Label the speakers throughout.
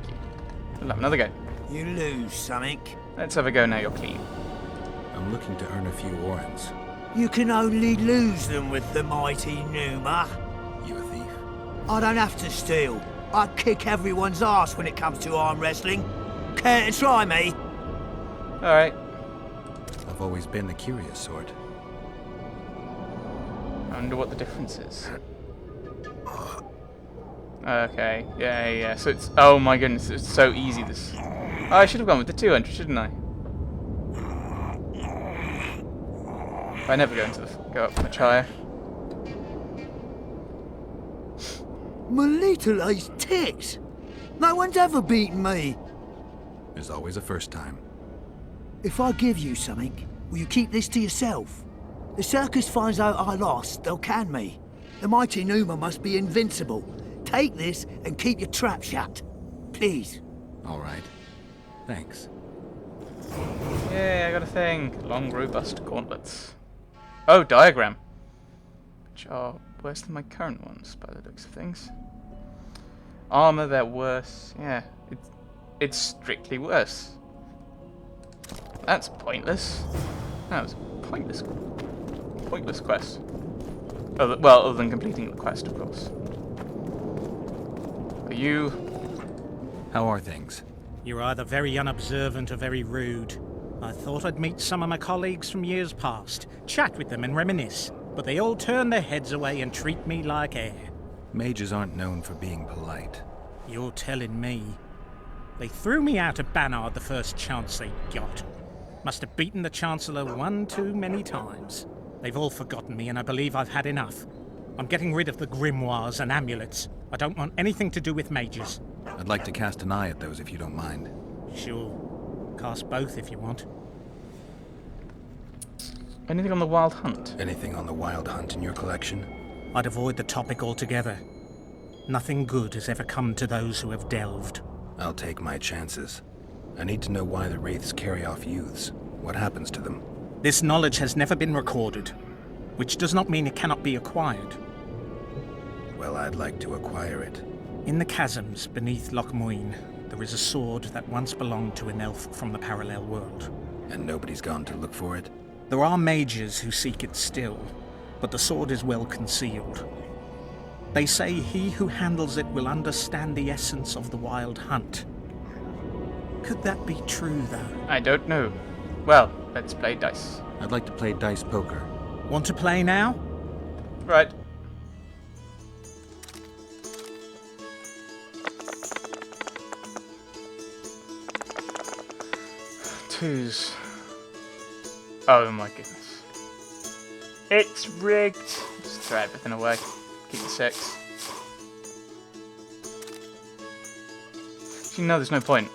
Speaker 1: you. We'll have another go.
Speaker 2: You lose something.
Speaker 1: Let's have a go now you're clean.
Speaker 3: I'm looking to earn a few orens.
Speaker 2: You can only lose them with the mighty Numa.
Speaker 3: You a thief?
Speaker 2: I don't have to steal. I kick everyone's ass when it comes to arm wrestling. Care to try me?
Speaker 1: Alright.
Speaker 3: I've always been the curious sort.
Speaker 1: I wonder what the difference is. Okay, yeah. So it's... Oh my goodness, it's so easy this... Oh, I should have gone with the 200, shouldn't I? I never go into the... Go up much higher.
Speaker 2: My little ace tits. No one's ever beaten me.
Speaker 3: There's always a first time.
Speaker 2: If I give you something, will you keep this to yourself? The circus finds out I lost, they'll can me. The mighty Numa must be invincible. Take this and keep your trap shut. Please.
Speaker 3: All right. Thanks.
Speaker 1: Yay, I got a thing. Long, robust gauntlets. Oh, diagram. Which are worse than my current ones, by the looks of things. Armor, they're worse. Yeah, it's strictly worse. That's pointless. That was a pointless quest. Other than completing the quest, of course. Are you...
Speaker 3: How are things?
Speaker 4: You're either very unobservant or very rude. I thought I'd meet some of my colleagues from years past, chat with them and reminisce, but they all turn their heads away and treat me like air.
Speaker 3: Mages aren't known for being polite.
Speaker 4: You're telling me. They threw me out of Banard the first chance they got. Must have beaten the Chancellor one too many times. They've all forgotten me and I believe I've had enough. I'm getting rid of the grimoires and amulets. I don't want anything to do with mages.
Speaker 3: I'd like to cast an eye at those if you don't mind.
Speaker 4: Sure. Cast both if you want.
Speaker 1: Anything on the Wild Hunt?
Speaker 3: Anything on the Wild Hunt in your collection?
Speaker 4: I'd avoid the topic altogether. Nothing good has ever come to those who have delved.
Speaker 3: I'll take my chances. I need to know why the wraiths carry off youths. What happens to them?
Speaker 4: This knowledge has never been recorded, which does not mean it cannot be acquired.
Speaker 3: Well, I'd like to acquire it.
Speaker 4: In the chasms beneath Loch Moine, there is a sword that once belonged to an elf from the parallel world.
Speaker 3: And nobody's gone to look for it?
Speaker 4: There are mages who seek it still, but the sword is well concealed. They say he who handles it will understand the essence of the Wild Hunt. Could that be true, though?
Speaker 1: I don't know. Well, let's play dice.
Speaker 3: I'd like to play dice poker.
Speaker 4: Want to play now?
Speaker 1: Right. Twos. Oh my goodness. It's rigged. Just throw everything away. Keep the 6. You know there's no point.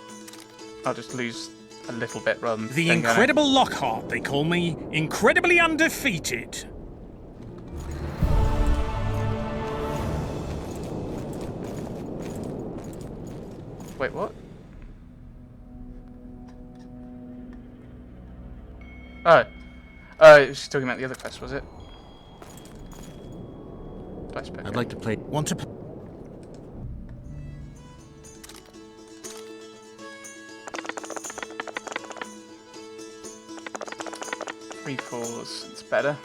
Speaker 1: I'll just lose a little bit rather than...
Speaker 4: The Incredible Lockhart, they call me. Incredibly undefeated.
Speaker 1: Wait, what? Oh, she's talking about the other quest, was it? Dice poker.
Speaker 3: I'd like to play...
Speaker 4: Want to...
Speaker 1: 3 4s, it's better.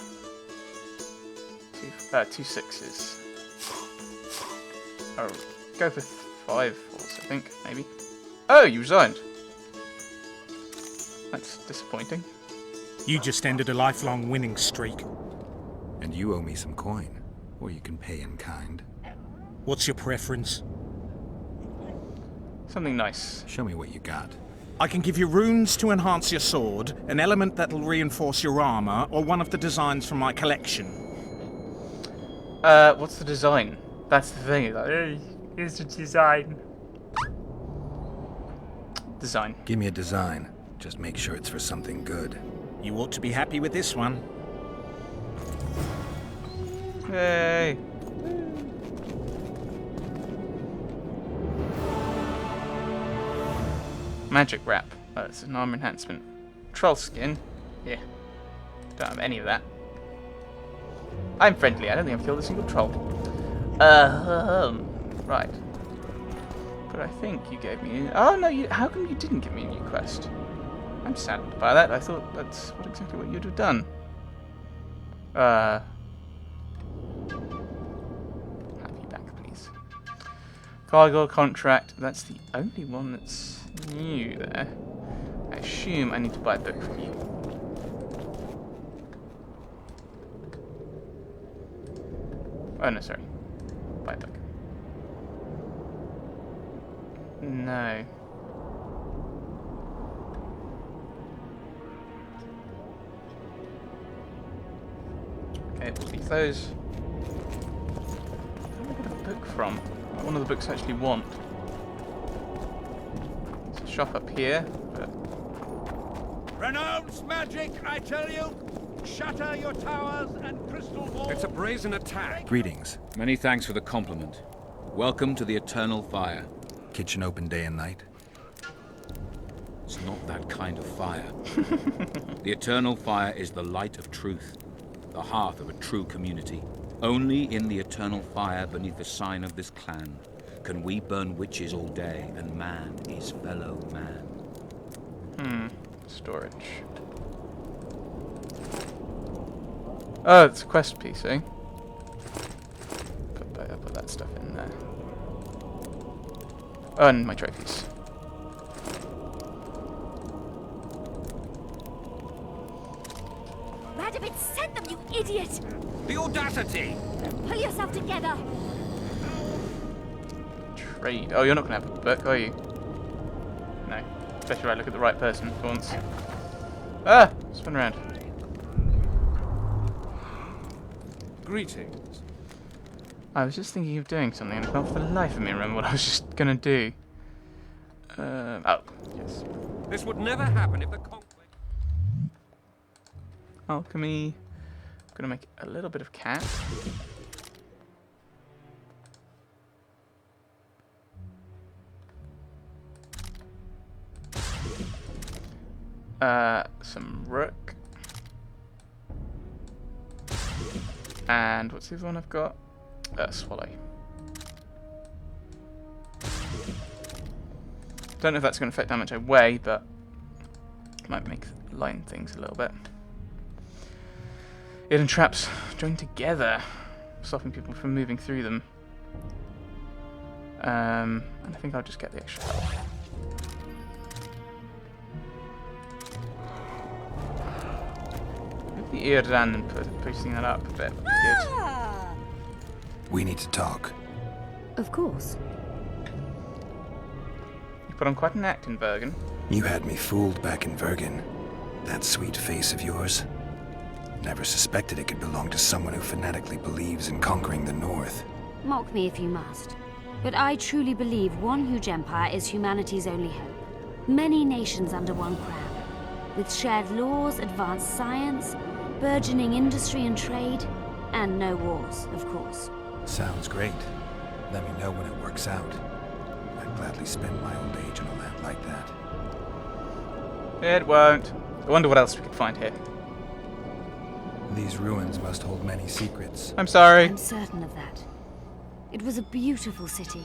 Speaker 1: 2 6s. Oh, go for 5 4s, I think, maybe. Oh, you resigned. That's disappointing.
Speaker 4: You just ended a lifelong winning streak.
Speaker 3: And you owe me some coin. Or you can pay in kind.
Speaker 4: What's your preference?
Speaker 1: Something nice.
Speaker 3: Show me what you got.
Speaker 4: I can give you runes to enhance your sword, an element that'll reinforce your armor, or one of the designs from my collection.
Speaker 1: What's the design? That's the thing. Like, hey, here's the design. Design.
Speaker 3: Give me a design. Just make sure it's for something good.
Speaker 4: You ought to be happy with this one.
Speaker 1: Yay! Magic wrap. It's an armor enhancement. Troll skin. Yeah. Don't have any of that. I'm friendly. I don't think I've killed a single troll. Right. But I think you gave me... Oh, no, you... How come you didn't give me a new quest? I'm saddened by that. I thought that's exactly what you'd have done. Have you back, please. Cargo contract. That's the only one that's new there. I assume I need to buy a book from you. Oh, no, sorry. Buy a book. No. Okay, we'll leave those. Where did I get a book from? What one of the books I actually want? There's a shop up here, but...
Speaker 5: Renounce magic, I tell you! Shatter your towers and crystal walls!
Speaker 6: It's a brazen attack!
Speaker 3: Greetings.
Speaker 6: Many thanks for the compliment. Welcome to the Eternal Fire.
Speaker 3: Kitchen open day and night?
Speaker 6: It's not that kind of fire. The Eternal Fire is the light of truth, the hearth of a true community. Only in the Eternal Fire, beneath the sign of this clan, can we burn witches all day, and man is fellow man.
Speaker 1: Storage. Oh, it's a quest piece, eh? Put that stuff in there. Oh, and my trophies.
Speaker 7: Radovid sent them, you idiot!
Speaker 6: The audacity!
Speaker 7: Pull yourself together!
Speaker 1: Trade. Oh, you're not going to have a book, are you? No. Especially if I look at the right person for once. Ah! Spin around.
Speaker 5: Greetings.
Speaker 1: I was just thinking of doing something and I can't for the life of me remember what I was just going to do. Oh, yes.
Speaker 6: This would never happen if the conflict...
Speaker 1: Alchemy. I'm going to make a little bit of cat. Some rook. And what's the other one I've got? Swallow. Don't know if that's going to affect how much I weigh, but it might make line things a little bit. Hidden traps joined together, stopping people from moving through them. And I think I'll just get the extra health. Maybe the Irdan and boosting that up a bit would be good.
Speaker 3: We need to talk.
Speaker 7: Of course.
Speaker 1: You put on quite an act in Bergen.
Speaker 3: You had me fooled back in Vergen. That sweet face of yours. Never suspected it could belong to someone who fanatically believes in conquering the North.
Speaker 7: Mock me if you must. But I truly believe one huge empire is humanity's only hope. Many nations under one crown. With shared laws, advanced science, burgeoning industry and trade, and no wars, of course.
Speaker 3: Sounds great. Let me know when it works out. I'd gladly spend my old age on a land like that.
Speaker 1: It won't. I wonder what else we could find here.
Speaker 3: These ruins must hold many secrets.
Speaker 1: I'm sorry.
Speaker 7: I'm certain of that. It was a beautiful city.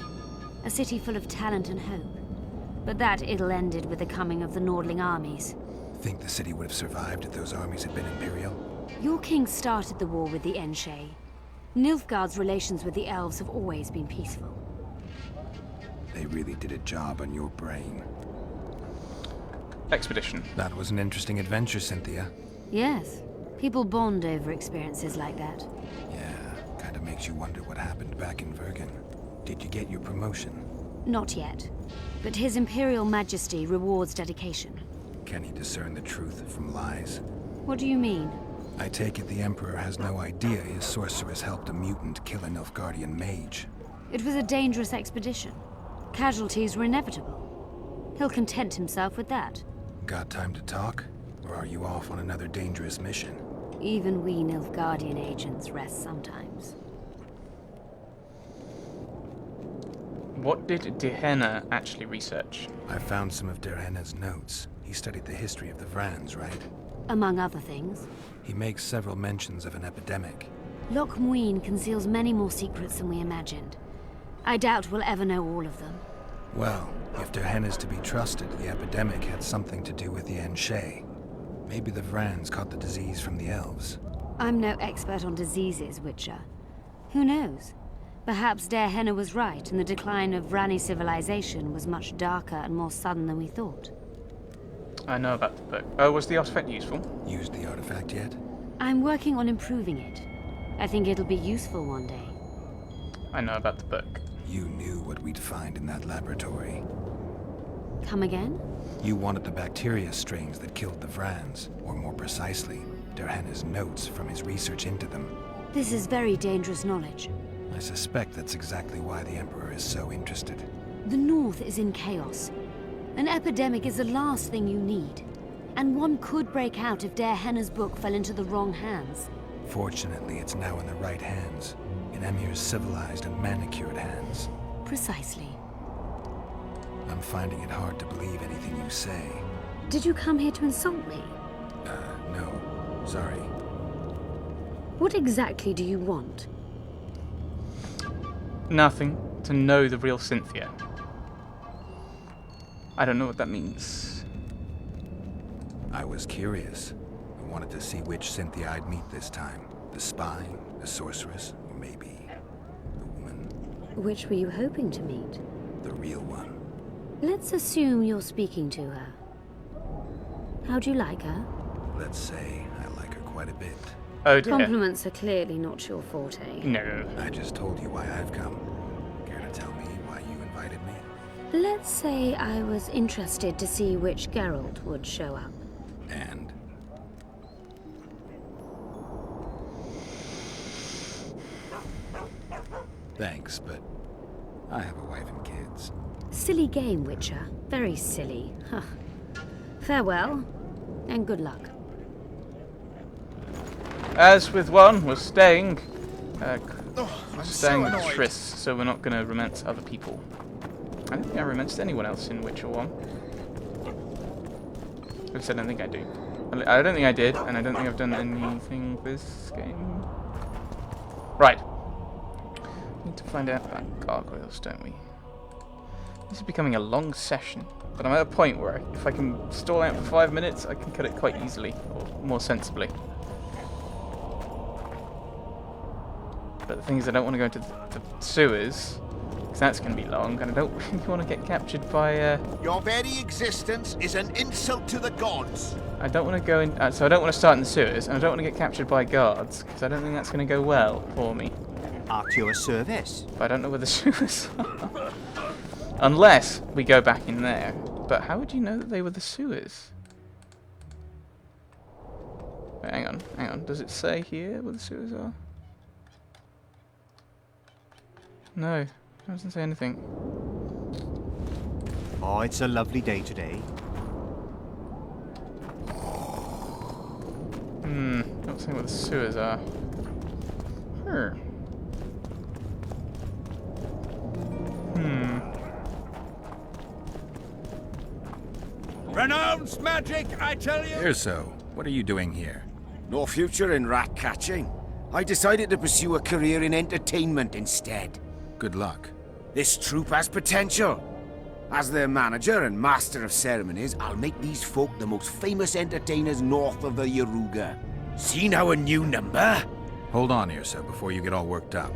Speaker 7: A city full of talent and hope. But that ill ended with the coming of the Nordling armies.
Speaker 3: Think the city would have survived if those armies had been Imperial?
Speaker 7: Your king started the war with the Enshe. Nilfgaard's relations with the elves have always been peaceful.
Speaker 3: They really did a job on your brain.
Speaker 1: Expedition.
Speaker 3: That was an interesting adventure, Cynthia.
Speaker 7: Yes. People bond over experiences like that.
Speaker 3: Yeah, kinda makes you wonder what happened back in Vergen. Did you get your promotion?
Speaker 7: Not yet. But His Imperial Majesty rewards dedication.
Speaker 3: Can he discern the truth from lies?
Speaker 7: What do you mean?
Speaker 3: I take it the Emperor has no idea his sorceress helped a mutant kill a Nilfgaardian mage.
Speaker 7: It was a dangerous expedition. Casualties were inevitable. He'll content himself with that.
Speaker 3: Got time to talk? Or are you off on another dangerous mission?
Speaker 7: Even we Nilfgaardian agents rest sometimes.
Speaker 1: What did Dehenna actually research?
Speaker 3: I found some of Derhenna's notes. He studied the history of the Vrans, right?
Speaker 7: Among other things.
Speaker 3: He makes several mentions of an epidemic.
Speaker 7: Loch Muin conceals many more secrets than we imagined. I doubt we'll ever know all of them.
Speaker 3: Well, if Derhen is to be trusted, the epidemic had something to do with the Anshe. Maybe the Vrans caught the disease from the elves.
Speaker 7: I'm no expert on diseases, Witcher. Who knows? Perhaps Derhenna was right, and the decline of Vrani civilization was much darker and more sudden than we thought.
Speaker 1: I know about the book. Oh, was the artifact useful?
Speaker 3: Used the artifact yet?
Speaker 7: I'm working on improving it. I think it'll be useful one day.
Speaker 1: I know about the book.
Speaker 3: You knew what we'd find in that laboratory.
Speaker 7: Come again?
Speaker 3: You wanted the bacteria strains that killed the Vrans, or more precisely, Derhenna's notes from his research into them.
Speaker 7: This is very dangerous knowledge.
Speaker 3: I suspect that's exactly why the Emperor is so interested.
Speaker 7: The North is in chaos. An epidemic is the last thing you need. And one could break out if Derhenna's book fell into the wrong hands.
Speaker 3: Fortunately, it's now in the right hands. In Emir's civilized and manicured hands.
Speaker 7: Precisely.
Speaker 3: I'm finding it hard to believe anything you say.
Speaker 7: Did you come here to insult me?
Speaker 3: No. Sorry.
Speaker 7: What exactly do you want?
Speaker 1: Nothing. To know the real Cynthia. I don't know what that means.
Speaker 3: I was curious. I wanted to see which Cynthia I'd meet this time. The spy, the sorceress, or maybe the woman.
Speaker 7: Which were you hoping to meet?
Speaker 3: The real one.
Speaker 7: Let's assume you're speaking to her. How'd you like her?
Speaker 3: Let's say I like her quite a bit.
Speaker 1: Oh dear.
Speaker 7: Compliments are clearly not your forte.
Speaker 1: No.
Speaker 3: I just told you why I've come. Care to tell me why you invited me?
Speaker 7: Let's say I was interested to see which Geralt would show up.
Speaker 3: And? Thanks, but I have a wife and kids.
Speaker 7: Silly game, Witcher. Very silly. Huh. Farewell, and good luck.
Speaker 1: As with one, we're staying.
Speaker 5: I'm
Speaker 1: Staying
Speaker 5: so
Speaker 1: with
Speaker 5: annoyed.
Speaker 1: Triss, so we're not going to romance other people. I don't think I romanced anyone else in Witcher 1. At least I don't think I do. I don't think I did, and I don't think I've done anything this game. Right. Need to find out about gargoyles, don't we? This is becoming a long session, but I'm at a point where if I can stall out for 5 minutes, I can cut it quite easily, or more sensibly. But the thing is, I don't want to go into the sewers, because that's going to be long, and I don't really want to get captured by,
Speaker 5: Your very existence is an insult to the gods.
Speaker 1: I don't want to go in, so I don't want to start in the sewers, and I don't want to get captured by guards, because I don't think that's going to go well for me.
Speaker 2: At your service.
Speaker 1: But I don't know where the sewers are. Unless we go back in there. But how would you know that they were the sewers? Wait, hang on. Does it say here where the sewers are? No, it doesn't say anything.
Speaker 2: Oh, it's a lovely day today.
Speaker 1: Not saying where the sewers are.
Speaker 5: Renounce magic, I tell you.
Speaker 3: Erso, what are you doing here?
Speaker 8: No future in rat catching. I decided to pursue a career in entertainment instead.
Speaker 3: Good luck.
Speaker 8: This troupe has potential. As their manager and master of ceremonies, I'll make these folk the most famous entertainers north of the Yaruga. See now a new number?
Speaker 3: Hold on, Erso, before you get all worked up.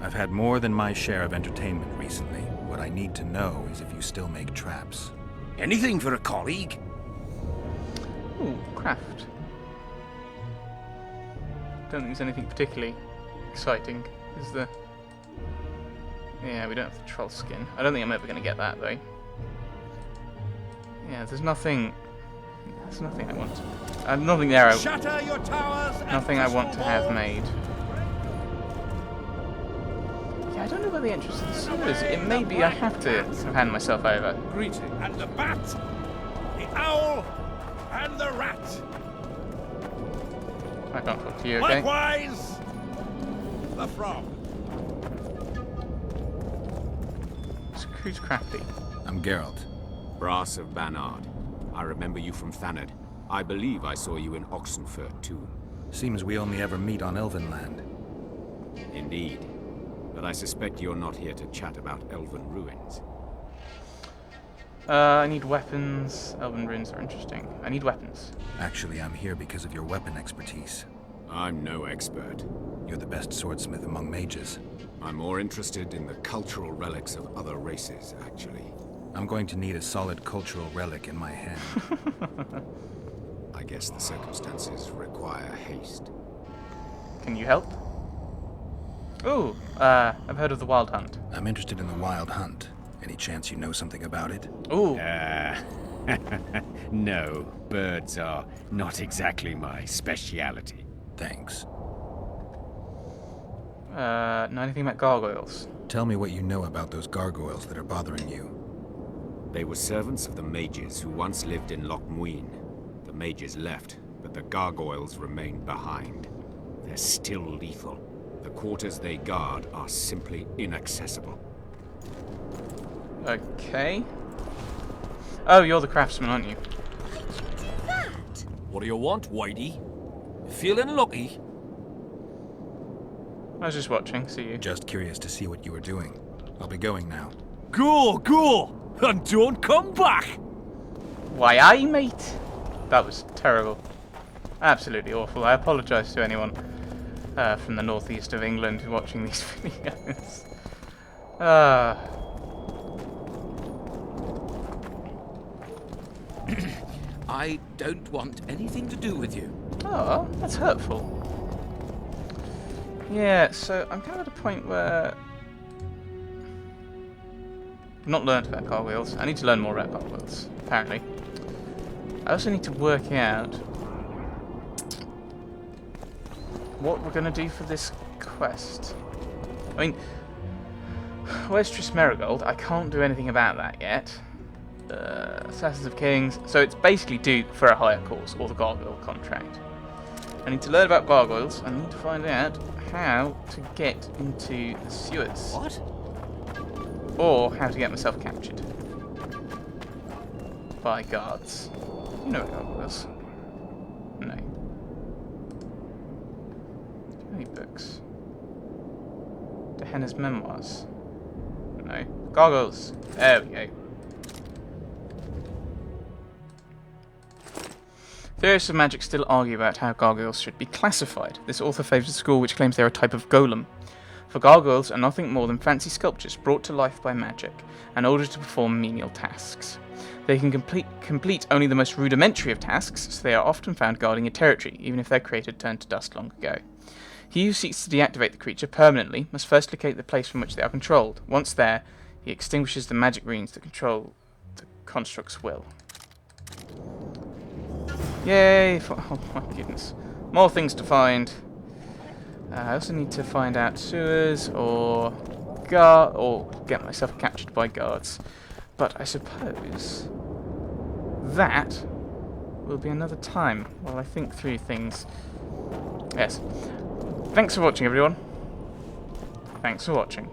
Speaker 3: I've had more than my share of entertainment recently. What I need to know is if you still make traps.
Speaker 8: Anything for a colleague?
Speaker 1: Ooh, craft. Don't think there's anything particularly exciting, is there? Yeah, we don't have the troll skin. I don't think I'm ever going to get that, though. Yeah, there's nothing... There's nothing I want. Nothing there.
Speaker 5: Shatter your towers. And
Speaker 1: Nothing I want to
Speaker 5: crystal
Speaker 1: have
Speaker 5: balls.
Speaker 1: made. Yeah, I don't know where the entrance to the sewers. It may be I have to hand myself over.
Speaker 5: Greeting. And the bat, the owl, and the rat.
Speaker 1: I can't talk to you, okay?
Speaker 5: Likewise, the frog.
Speaker 1: Who's crafty?
Speaker 3: I'm Geralt.
Speaker 6: Brass of Banard. I remember you from Thanad. I believe I saw you in Oxenfurt too.
Speaker 3: Seems we only ever meet on Elvenland.
Speaker 6: Indeed. But I suspect you're not here to chat about elven ruins.
Speaker 1: I need weapons. Elven runes are interesting. I need weapons.
Speaker 3: Actually, I'm here because of your weapon expertise.
Speaker 9: I'm no expert.
Speaker 3: You're the best swordsmith among mages.
Speaker 9: I'm more interested in the cultural relics of other races, actually.
Speaker 3: I'm going to need a solid cultural relic in my hand.
Speaker 9: I guess the circumstances require haste.
Speaker 1: Can you help? Ooh, I've heard of the Wild Hunt.
Speaker 3: I'm interested in the Wild Hunt. Any chance you know something about it?
Speaker 1: Ooh.
Speaker 10: No, birds are not exactly my speciality.
Speaker 3: Thanks.
Speaker 1: Know anything about gargoyles?
Speaker 3: Tell me what you know about those gargoyles that are bothering you.
Speaker 9: They were servants of the mages who once lived in Loch Muin. The mages left, but the gargoyles remained behind. They're still lethal. The quarters they guard are simply inaccessible.
Speaker 1: Okay. Oh, you're the craftsman, aren't you?
Speaker 11: What do you want, Whitey? Feeling lucky?
Speaker 1: I was just watching, see you.
Speaker 3: Just curious to see what you were doing. I'll be going now.
Speaker 11: Go! And don't come back!
Speaker 1: Why, aye, mate? That was terrible. Absolutely awful. I apologise to anyone from the northeast of England watching these videos.
Speaker 6: I don't want anything to do with you.
Speaker 1: Oh, that's hurtful. Yeah, so I'm kind of at a point where I've not learned about gargoyles. I need to learn more about gargoyles, apparently. I also need to work out what we're going to do for this quest. I mean, where's Tris Marigold? I can't do anything about that yet. Assassins of Kings. So it's basically due for a higher cause, or the gargoyle contract. I need to learn about gargoyles. I need to find out how to get into the sewers.
Speaker 11: What?
Speaker 1: Or how to get myself captured by guards. You know gargoyles. No. Do you have any books? Dehenna's Memoirs. No. Gargoyles. There we go. Theorists of magic still argue about how gargoyles should be classified. This author favours a school which claims they are a type of golem. For gargoyles are nothing more than fancy sculptures brought to life by magic, in order to perform menial tasks. They can complete only the most rudimentary of tasks, so they are often found guarding a territory, even if their creator turned to dust long ago. He who seeks to deactivate the creature permanently must first locate the place from which they are controlled. Once there, he extinguishes the magic runes that control the construct's will. Yay! Oh my goodness. More things to find. I also need to find out sewers or get myself captured by guards. But I suppose that will be another time while I think through things. Yes. Thanks for watching, everyone. Thanks for watching.